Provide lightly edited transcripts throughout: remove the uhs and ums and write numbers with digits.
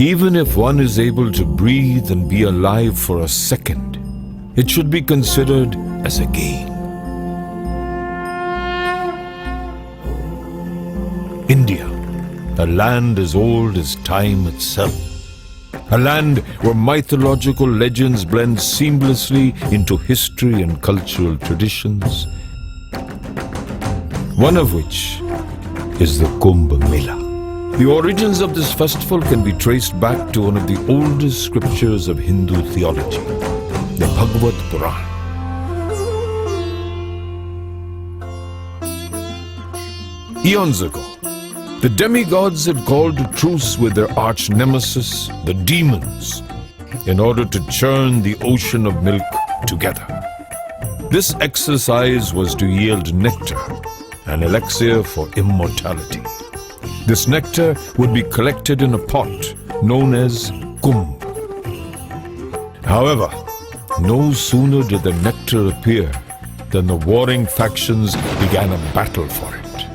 Even if one is able to breathe and be alive for a second, it should be considered as a gain. India, a land as old as time itself. A land where mythological legends blend seamlessly into history and cultural traditions. One of which is the Kumbh Mela. The origins of this festival can be traced back to one of the oldest scriptures of Hindu theology, the Bhagavad Puran. Eons ago, the demigods had called a truce with their arch nemesis, the demons, in order to churn the ocean of milk together. This exercise was to yield nectar, an elixir for immortality. This nectar would be collected in a pot known as kumbh. However, no sooner did the nectar appear than the warring factions began a battle for it.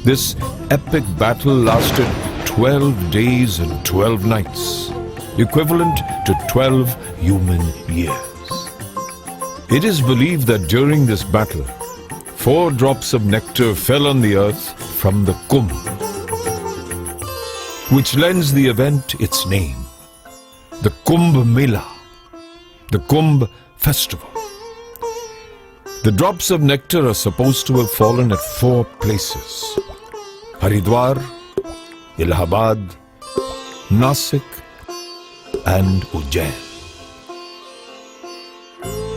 This epic battle lasted 12 days and 12 nights, equivalent to 12 human years. It is believed that during this battle, 4 drops of nectar fell on the earth from the kumbh, which lends the event its name, the Kumbh Mela, the Kumbh Festival. The drops of nectar are supposed to have fallen at 4 places: Haridwar, Allahabad, Nasik, and Ujjain.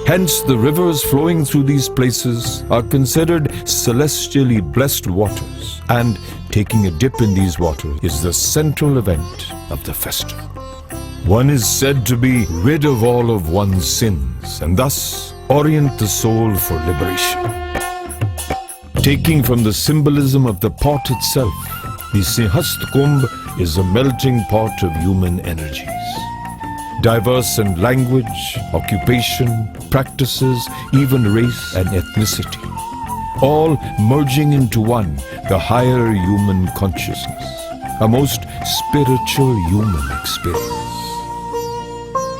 Hence, the rivers flowing through these places are considered celestially blessed waters, and taking a dip in these waters is the central event of the festival. One is said to be rid of all of one's sins and thus orient the soul for liberation. Taking from the symbolism of the pot itself, the Simhasth Kumbh is a melting pot of human energies. Diverse in language, occupation, practices, even race and ethnicity, all merging into one, the higher human consciousness, a most spiritual human experience.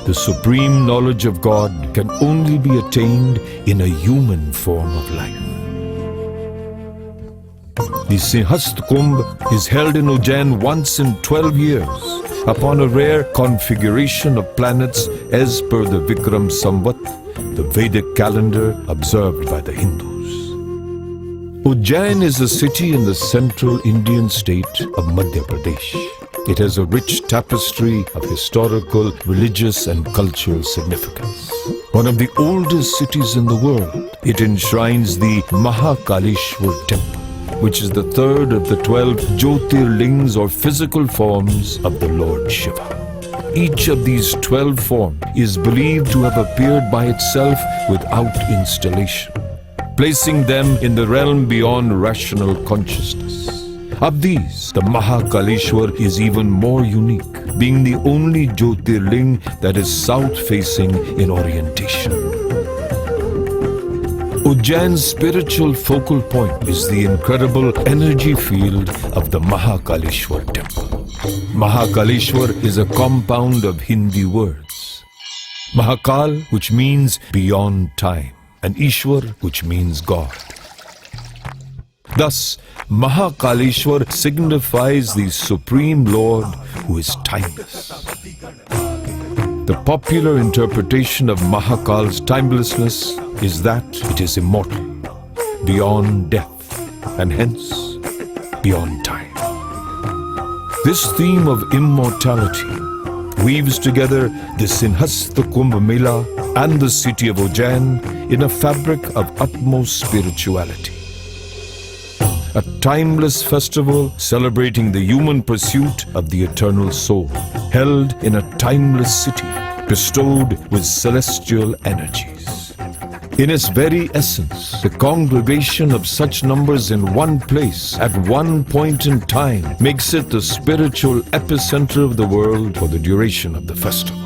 The supreme knowledge of God can only be attained in a human form of life. The Simhasth Kumbh is held in Ujjain once in 12 years, upon a rare configuration of planets as per the Vikram Samvat, the Vedic calendar observed by the Hindus. Ujjain is a city in the central Indian state of Madhya Pradesh. It has a rich tapestry of historical, religious and cultural significance. One of the oldest cities in the world, it enshrines the Mahakaleshwar temple, which is the third of the 12 Jyotirlings or physical forms of the Lord Shiva. Each of these 12 forms is believed to have appeared by itself without installation, placing them in the realm beyond rational consciousness. Of these, the Mahakaleshwar is even more unique, being the only Jyotirling that is south-facing in orientation. Ujjain's spiritual focal point is the incredible energy field of the Mahakaleshwar temple. Mahakaleshwar is a compound of Hindi words. Mahakal, which means beyond time, and Ishwar, which means God. Thus, Mahakaleshwar signifies the Supreme Lord who is timeless. The popular interpretation of Mahakal's timelessness is that it is immortal, beyond death, and hence beyond time. This theme of immortality weaves together the Simhasth Kumbh Mela and the city of Ujjain in a fabric of utmost spirituality. A timeless festival celebrating the human pursuit of the eternal soul, held in a timeless city, bestowed with celestial energies. In its very essence, the congregation of such numbers in one place at one point in time makes it the spiritual epicenter of the world for the duration of the festival.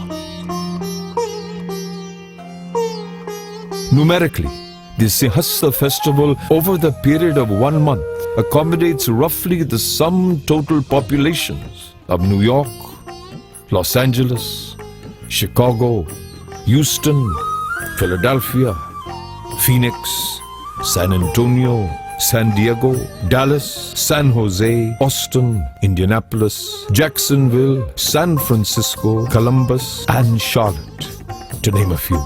Numerically, the Simhasth festival over the period of 1 month accommodates roughly the sum total populations of New York, Los Angeles, Chicago, Houston, Philadelphia, Phoenix, San Antonio, San Diego, Dallas, San Jose, Austin, Indianapolis, Jacksonville, San Francisco, Columbus, and Charlotte, to name a few,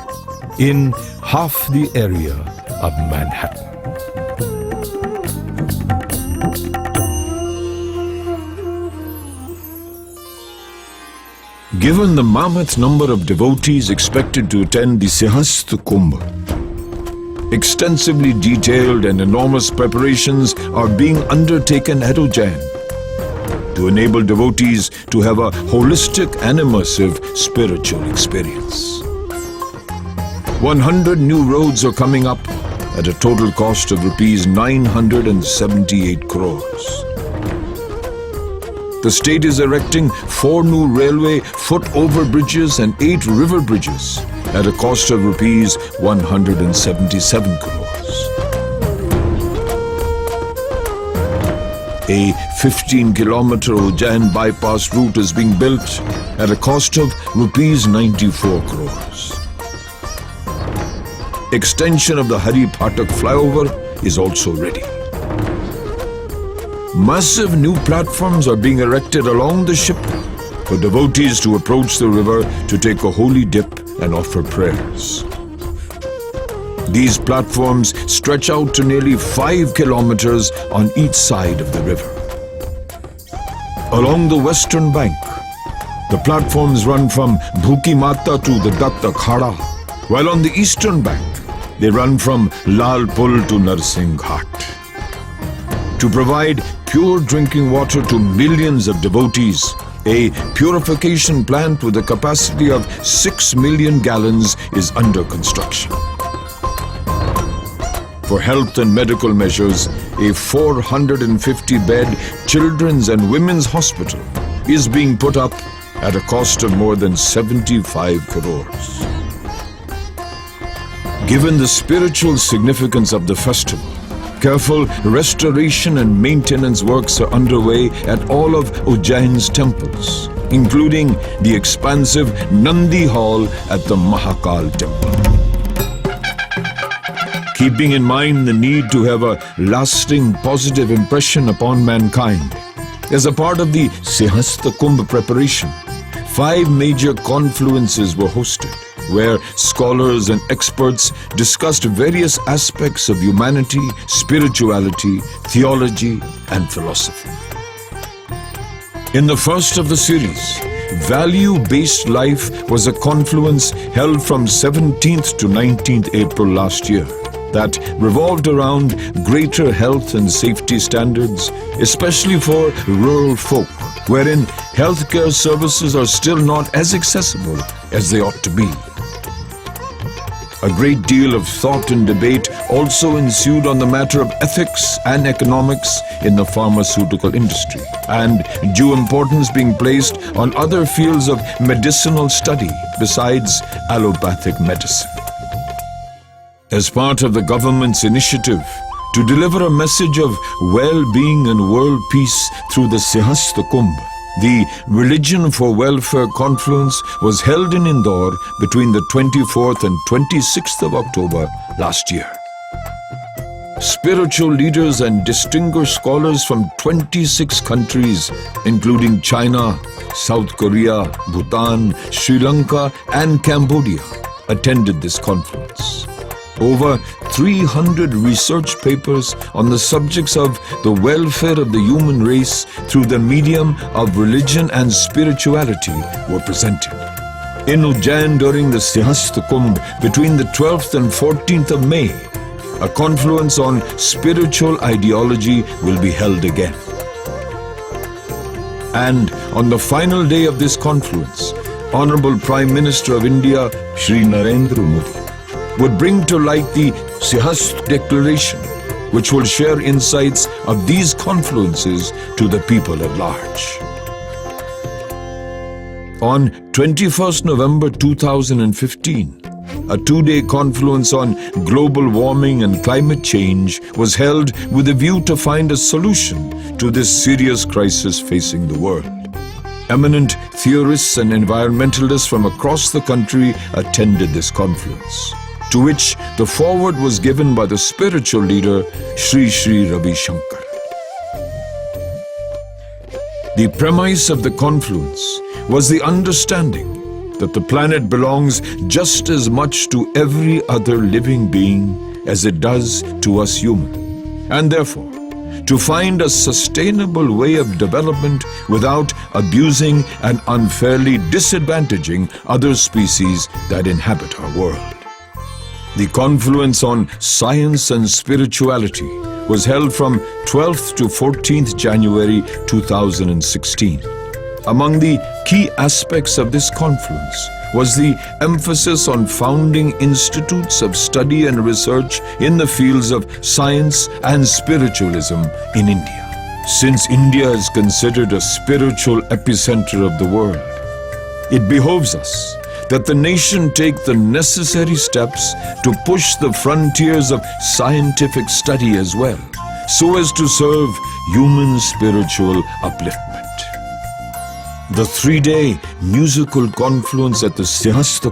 in half the area of Manhattan. Given the mammoth number of devotees expected to attend the Simhasth Kumbh, extensively detailed and enormous preparations are being undertaken at Ujjain to enable devotees to have a holistic and immersive spiritual experience. 100 new roads are coming up at a total cost of rupees 978 crores. The state is erecting 4 new railway foot-over bridges and 8 river bridges at a cost of rupees 177 crores. A 15-kilometer Ujjain bypass route is being built at a cost of rupees 94 crores. Extension of the Hari Phatak flyover is also ready. Massive new platforms are being erected along the ship for devotees to approach the river to take a holy dip and offer prayers. These platforms stretch out to nearly 5 kilometers on each side of the river. Along the western bank, the platforms run from Bhuki Mata to the Datt Akhada, while on the eastern bank, they run from Lal Pul to Narsingh Ghat. To provide pure drinking water to millions of devotees, a purification plant with a capacity of 6 million gallons is under construction. For health and medical measures, a 450-bed children's and women's hospital is being put up at a cost of more than 75 crores. Given the spiritual significance of the festival, careful restoration and maintenance works are underway at all of Ujjain's temples, including the expansive Nandi Hall at the Mahakal temple. Keeping in mind the need to have a lasting positive impression upon mankind, as a part of the Simhasth Kumbh preparation, 5 major confluences were hosted, where scholars and experts discussed various aspects of humanity, spirituality, theology, and philosophy. In the first of the series, Value-Based Life was a confluence held from 17th to 19th April last year that revolved around greater health and safety standards, especially for rural folk, wherein healthcare services are still not as accessible as they ought to be. A great deal of thought and debate also ensued on the matter of ethics and economics in the pharmaceutical industry, and due importance being placed on other fields of medicinal study besides allopathic medicine. As part of the government's initiative to deliver a message of well-being and world peace through the Simhasth Kumbh, the Religion for Welfare Confluence was held in Indore between the 24th and 26th of October last year. Spiritual leaders and distinguished scholars from 26 countries, including China, South Korea, Bhutan, Sri Lanka, and Cambodia, attended this conference. Over 300 research papers on the subjects of the welfare of the human race through the medium of religion and spirituality were presented. In Ujjain during the Simhasth Kumbh between the 12th and 14th of May, a confluence on spiritual ideology will be held again. And on the final day of this confluence, Honorable Prime Minister of India, Shri Narendra Modi, would bring to light the Simhasth Declaration, which will share insights of these confluences to the people at large. On 21st November 2015, a 2-day confluence on global warming and climate change was held with a view to find a solution to this serious crisis facing the world. Eminent theorists and environmentalists from across the country attended this confluence, to which the foreword was given by the spiritual leader Sri Sri Ravi Shankar. The premise of the confluence was the understanding that the planet belongs just as much to every other living being as it does to us humans, and therefore to find a sustainable way of development without abusing and unfairly disadvantaging other species that inhabit our world. The confluence on science and spirituality was held from 12th to 14th January 2016. Among the key aspects of this confluence was the emphasis on founding institutes of study and research in the fields of science and spiritualism in India. Since India is considered a spiritual epicenter of the world, it behoves us that the nation take the necessary steps to push the frontiers of scientific study as well, so as to serve human spiritual upliftment. The 3-day musical confluence at the Simhasth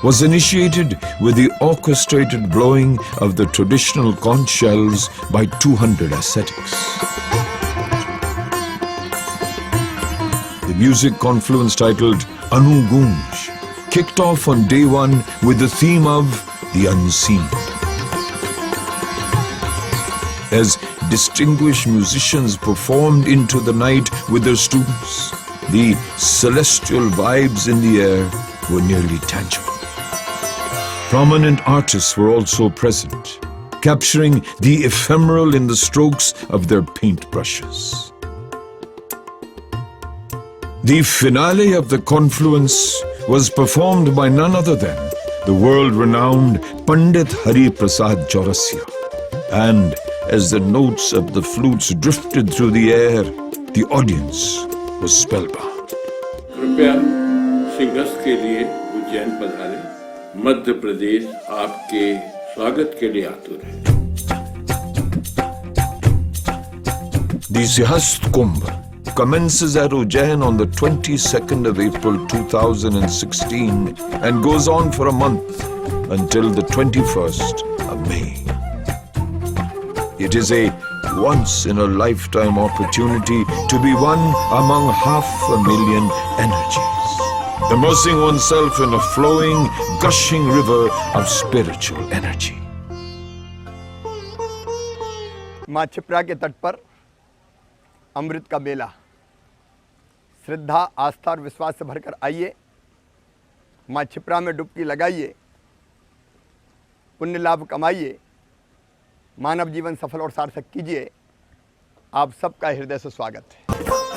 was initiated with the orchestrated blowing of the traditional conch shells by 200 ascetics. The music confluence titled Anu Gunj kicked off on day one with the theme of the unseen. As distinguished musicians performed into the night with their students, the celestial vibes in the air were nearly tangible. Prominent artists were also present, capturing the ephemeral in the strokes of their paintbrushes. The finale of the confluence was performed by none other than the world-renowned Pandit Hari Prasad Chaurasia, and as the notes of the flutes drifted through the air, the audience was spellbound. कृपया सिंहस्थ के लिए उज्जैन पधारे। मध्य प्रदेश आपके स्वागत के लिए आतुर है। The Simhasth Kumbh commences at Ujjain on the 22nd of April 2016 and goes on for a month until the 21st of May. It is a once-in-a-lifetime opportunity to be one among 500,000 energies, immersing oneself in a flowing, gushing river of spiritual energy. माँ क्षिप्रा के तट पर अमृत का मेला, श्रद्धा, आस्था और विश्वास से भरकर आइए, माँ क्षिप्रा में डुबकी लगाइए, पुण्य लाभ कमाइए, मानव जीवन सफल और सार्थक कीजिए। आप सबका हृदय से स्वागत है।